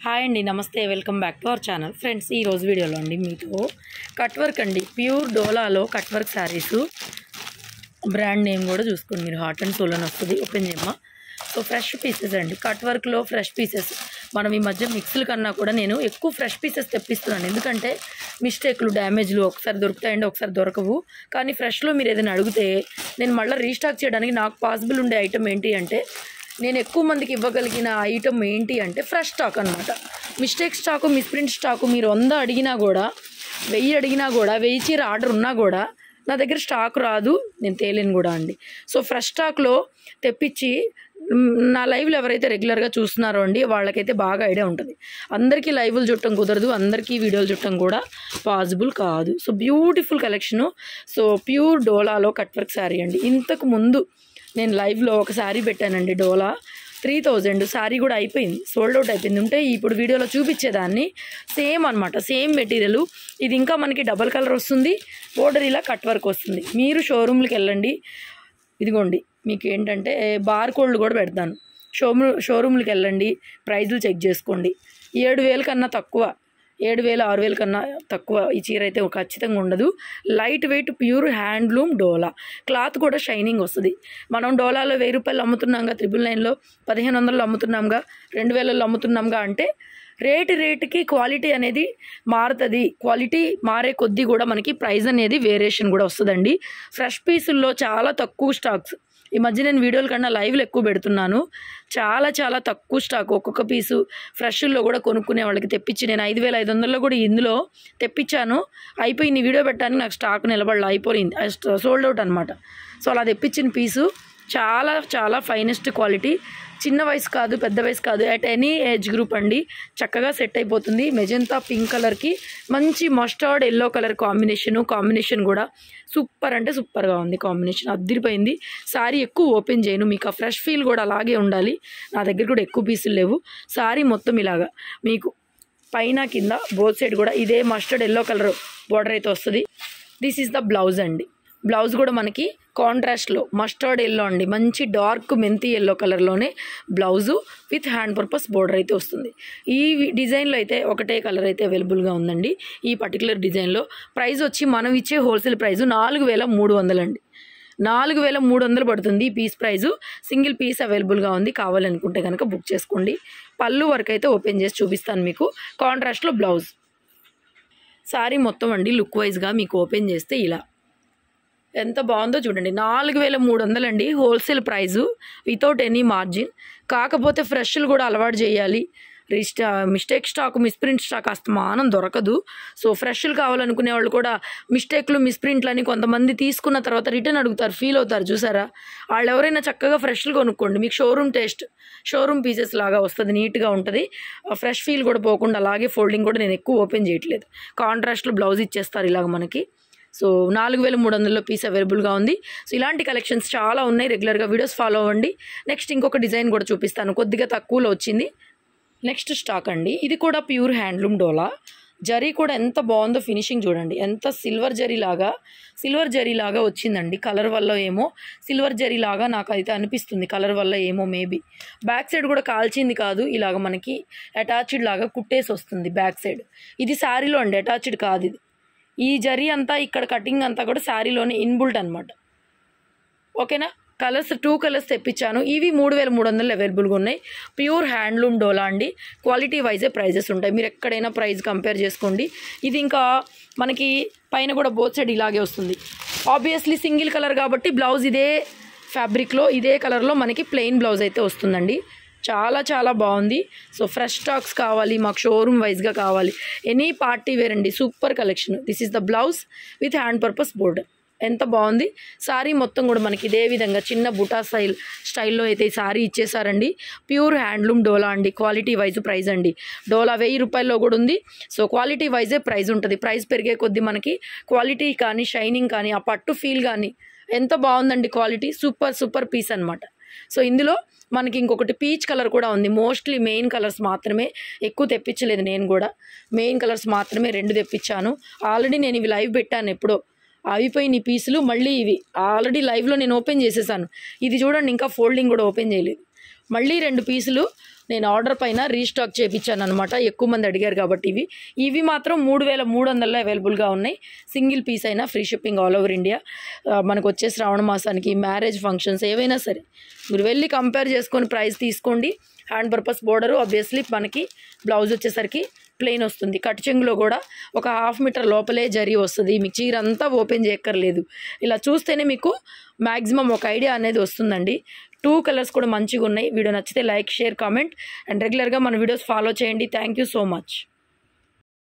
Hi అండి, నమస్తే. Welcome back to our channel. Friends, ఈ రోజు వీడియోలో అండి మీతో కట్ వర్క్ అండి, ప్యూర్ డోలాలో cut work saris. Brand name కూడా చూసుకోండి మీరు, హార్ట్ అండ్ సోల్ అని వస్తుంది. ఓపెన్ చేయమ్మా. సో ఫ్రెష్ పీసెస్ అండి, కట్ వర్క్లో ఫ్రెష్ పీసెస్. మనం ఈ మధ్య మిక్స్ల కన్నా కూడా నేను ఎక్కువ ఫ్రెష్ పీసెస్ తెప్పిస్తున్నాను. ఎందుకంటే మిస్టేక్లు, డ్యామేజ్లు ఒకసారి దొరుకుతాయండి, ఒకసారి దొరకవు. కానీ ఫ్రెష్లో మీరు ఏదైనా అడిగితే నేను మళ్ళీ రీస్టాక్ చేయడానికి నాకు పాసిబుల్ ఉండే ఐటమ్ ఏంటి అంటే, నేను ఎక్కువ మందికి ఇవ్వగలిగిన ఐటమ్ ఏంటి అంటే ఫ్రెష్ స్టాక్ అనమాట. మిస్టేక్ స్టాకు, మిస్ప్రింట్ స్టాకు మీరు 100 అడిగినా కూడా, 1000 అడిగినా కూడా, 1000 చీర ఆర్డర్ ఉన్నా కూడా నా దగ్గర స్టాక్ రాదు, నేను తేలేను కూడా అండి. సో ఫ్రెష్ స్టాక్లో తెప్పించి నా లైవ్లు ఎవరైతే రెగ్యులర్గా చూస్తున్నారో అండి వాళ్ళకైతే బాగా ఐడియా ఉంటుంది. అందరికీ లైవ్లు చుట్టం కుదరదు, అందరికీ వీడియోలు చుట్టం కూడా పాసిబుల్ కాదు. So beautiful collection. So pure డోలాలో కట్ వర్క్ శారీ అండి. ఇంతకు ముందు నేను లైవ్లో ఒక శారీ పెట్టానండి, డోలా 3000. శారీ కూడా అయిపోయింది, సోల్డ్ అవుట్ అయిపోయింది. ఉంటే ఇప్పుడు వీడియోలో చూపించేదాన్ని. సేమ్ అనమాట, సేమ్ మెటీరియల్. ఇది ఇంకా మనకి డబల్ కలర్ వస్తుంది, బోర్డర్ ఇలా కట్ వర్క్ వస్తుంది. మీరు షోరూమ్కి వెళ్ళండి, ఇదిగోండి మీకు ఏంటంటే బార్ కోడ్లు కూడా పెడతాను. షోరూమ్కి వెళ్ళండి, ప్రైజులు చెక్ చేసుకోండి. 7000 కన్నా తక్కువ, 7000 6000 కన్నా తక్కువ ఈ చీర అయితే ఖచ్చితంగా ఉండదు. లైట్ వెయిట్ ప్యూర్ హ్యాండ్లూమ్ డోలా. క్లాత్ కూడా షైనింగ్ వస్తుంది. మనం డోలాలో 1000 రూపాయలు అమ్ముతున్నాంగా, 999లో 1500లో అమ్ముతున్నాంగా, 2000లో అమ్ముతున్నాంగా. అంటే రేటుకి క్వాలిటీ అనేది మారుతుంది. క్వాలిటీ మారే కొద్దీ కూడా మనకి ప్రైస్ అనేది వేరియేషన్ కూడా వస్తుందండి. ఫ్రెష్ పీసుల్లో చాలా తక్కువ స్టాక్స్. ఈ మధ్య నేను వీడియోల కన్నా లైవ్లు ఎక్కువ పెడుతున్నాను. చాలా తక్కువ స్టాక్. ఒక్కొక్క పీసు ఫ్రెష్ల్లో కూడా కొనుక్కునే వాళ్ళకి తెప్పించి నేను 5500లో కూడా ఇందులో తెప్పించాను. అయిపోయింది, వీడియో పెట్టడానికి నాకు స్టాక్ నిలబడలా, అయిపోయింది, సోల్డ్ అవుట్ అనమాట. సో అలా తెప్పించిన పీసు చాలా ఫైనెస్ట్ క్వాలిటీ. చిన్న వయసు కాదు, పెద్ద వయసు కాదు, అట్ ఎనీ ఏజ్ గ్రూప్ అండి చక్కగా సెట్ అయిపోతుంది. మెజెంతా పింక్ కలర్కి మంచి మస్టర్డ్ ఎల్లో కలర్ కాంబినేషన్ కూడా సూపర్ అంటే సూపర్గా ఉంది. కాంబినేషన్ అద్దరిపోయింది. శారీ ఎక్కువ ఓపెన్ చేయను, మీకు ఆ ఫ్రెష్ ఫీల్ కూడా అలాగే ఉండాలి. నా దగ్గర కూడా ఎక్కువ పీసులు లేవు. శారీ మొత్తం ఇలాగా మీకు పైన కింద బోత్ సైడ్ కూడా ఇదే మస్టర్డ్ ఎల్లో కలర్ బోర్డర్ అయితే వస్తుంది. దిస్ ఈజ్ ద బ్లౌజ్ అండి. బ్లౌజ్ కూడా మనకి కాంట్రాస్ట్లో మస్టర్డ్ ఎల్లో అండి, మంచి డార్క్ మెంతి ఎల్లో కలర్లోనే blouse with hand purpose border అయితే వస్తుంది. ఈ డిజైన్లో అయితే ఒకటే కలర్ అయితే అవైలబుల్గా ఉందండి. ఈ పర్టికులర్ డిజైన్లో ప్రైస్ వచ్చి మనం ఇచ్చే హోల్సేల్ ప్రైజు 4300 అండి. 4300 పడుతుంది ఈ పీస్ ప్రైజు. సింగిల్ పీస్ అవైలబుల్గా ఉంది, కావాలనుకుంటే కనుక బుక్ చేసుకోండి. పళ్ళు వరకు అయితే ఓపెన్ చేసి చూపిస్తాను మీకు. కాంట్రాస్ట్లో బ్లౌజ్. శారీ మొత్తం అండి లుక్ వైజ్గా మీకు ఓపెన్ చేస్తే ఇలా ఎంత బాగుందో చూడండి. 4300 అండి wholesale price, without any margin. కాకపోతే ఫ్రెష్లు కూడా అలవాటు చేయాలి. మిస్టేక్ స్టాక్, మిస్ప్రింట్ స్టాక్ అస్తమానం దొరకదు. సో ఫ్రెష్లు కావాలనుకునే వాళ్ళు కూడా మిస్టేక్లు, మిస్ప్రింట్లు అని కొంతమంది తీసుకున్న తర్వాత రిటర్న్ అడుగుతారు, ఫీల్ అవుతారు చూసారా. వాళ్ళు ఎవరైనా చక్కగా ఫ్రెష్లు కొనుక్కోండి, మీకు షోరూమ్ టేస్ట్, షోరూమ్ పీసెస్ లాగా వస్తుంది, నీట్గా ఉంటుంది. ఫ్రెష్ ఫీల్ కూడా పోకుండా. అలాగే ఫోల్డింగ్ కూడా నేను ఎక్కువ ఓపెన్ చేయట్లేదు. కాంట్రాస్ట్లో బ్లౌజ్ ఇచ్చేస్తారు ఇలాగ మనకి. సో 4300లో పీస్ అవైలబుల్గా ఉంది. సో ఇలాంటి కలెక్షన్స్ చాలా ఉన్నాయి. రెగ్యులర్గా వీడియోస్ ఫాలో అవ్వండి. నెక్స్ట్ ఇంకొక డిజైన్ కూడా చూపిస్తాను, కొద్దిగా తక్కువలో వచ్చింది. నెక్స్ట్ స్టాక్ అండి, ఇది కూడా ప్యూర్ హ్యాండ్లూమ్ డోలా. జరీ కూడా ఎంత బాగుందో, ఫినిషింగ్ చూడండి, ఎంత సిల్వర్ జరీ లాగా వచ్చిందండి. కలర్ వల్ల ఏమో సిల్వర్ జరీ లాగా నాకైతే అనిపిస్తుంది, కలర్ వల్ల ఏమో మేబీ. బ్యాక్ సైడ్ కూడా కాల్చింది కాదు, ఇలాగ మనకి అటాచ్డ్ లాగా కుట్టేసి వస్తుంది బ్యాక్ సైడ్. ఇది శారీలో అండి, అటాచ్డ్ కాదు ఇది. ఈ జరీ అంతా ఇక్కడ కటింగ్ అంతా కూడా శారీలోనే ఇన్బుల్ట్ అనమాట. ఓకేనా. కలర్స్ 2 కలర్స్ తెప్పించాను. ఇవి 3300 అవైలబుల్గా ఉన్నాయి. ప్యూర్ హ్యాండ్లూమ్ డోలా అండి. క్వాలిటీ వైజే ప్రైజెస్ ఉంటాయి, మీరు ఎక్కడైనా ప్రైస్ కంపేర్ చేసుకోండి. ఇది ఇంకా మనకి పైన కూడా బోత్ సైడ్ ఇలాగే వస్తుంది. ఆబ్వియస్లీ సింగిల్ కలర్ కాబట్టి బ్లౌజ్ ఇదే ఫ్యాబ్రిక్లో, ఇదే కలర్లో మనకి ప్లెయిన్ బ్లౌజ్ అయితే వస్తుందండి. చాలా బాగుంది. సో ఫ్రెష్ స్టాక్స్ కావాలి, మాకు షోరూమ్ వైజ్గా కావాలి, ఎనీ పార్టీ వేర్ అండి, super collection. This is the blouse with hand purpose border. ఎంత బాగుంది. శారీ మొత్తం కూడా మనకి ఇదే విధంగా చిన్న బుటా స్టైల్లో అయితే ఈ శారీ ఇచ్చేసారండి. ప్యూర్ హ్యాండ్లూమ్ డోలా అండి. క్వాలిటీ వైజ్ ప్రైజ్ అండి. డోలా 1000 రూపాయల్లో కూడా ఉంది. సో క్వాలిటీ వైజే ప్రైజ్ ఉంటుంది. ప్రైస్ పెరిగే కొద్దీ మనకి క్వాలిటీ కానీ, షైనింగ్ కానీ, ఆ పట్టు ఫీల్ కానీ ఎంత బాగుందండి. క్వాలిటీ సూపర్ పీస్ అనమాట. సో ఇందులో మనకి ఇంకొకటి పీచ్ కలర్ కూడా ఉంది. మోస్ట్లీ మెయిన్ కలర్స్ మాత్రమే, ఎక్కువ తెప్పించలేదు నేను కూడా. మెయిన్ కలర్స్ మాత్రమే 2 తెప్పించాను. ఆల్రెడీ నేను ఇవి లైవ్ పెట్టాను, ఎప్పుడో అయిపోయిన పీసులు. మళ్ళీ ఇవి ఆల్రెడీ లైవ్లో నేను ఓపెన్ చేసేసాను. ఇది చూడండి, ఇంకా ఫోల్డింగ్ కూడా ఓపెన్ చేయలేదు. మళ్ళీ 2 పీసులు నేను ఆర్డర్ పైన రీస్టాక్ చేయించాను అనమాట. ఎక్కువ మంది అడిగారు కాబట్టి ఇవి మాత్రం 3300లో అవైలబుల్గా ఉన్నాయి. సింగిల్ పీస్ అయినా free shipping all over India. మనకు వచ్చే శ్రావణ మాసానికి మ్యారేజ్ ఫంక్షన్స్ ఏవైనా సరే మీరు వెళ్ళి కంపేర్ చేసుకొని ప్రైస్ తీసుకోండి. హ్యాండ్ పర్పస్ బోర్డరు ఆబ్వియస్లీ మనకి బ్లౌజ్ వచ్చేసరికి ప్లెయిన్ వస్తుంది. కట్ చెంగులో కూడా ఒక 1/2 మీటర్ లోపలే జరీ వస్తుంది. మీకు చీర అంతా ఓపెన్ చేయక్కర్లేదు. ఇలా చూస్తేనే మీకు మ్యాక్సిమం ఒక ఐడియా అనేది వస్తుందండి. 2 కలర్స్ కూడా మంచిగా ఉన్నాయి. వీడియో నచ్చితే లైక్, షేర్, కామెంట్ అండ్ రెగ్యులర్గా మన వీడియోస్ ఫాలో చేయండి. Thank you so much.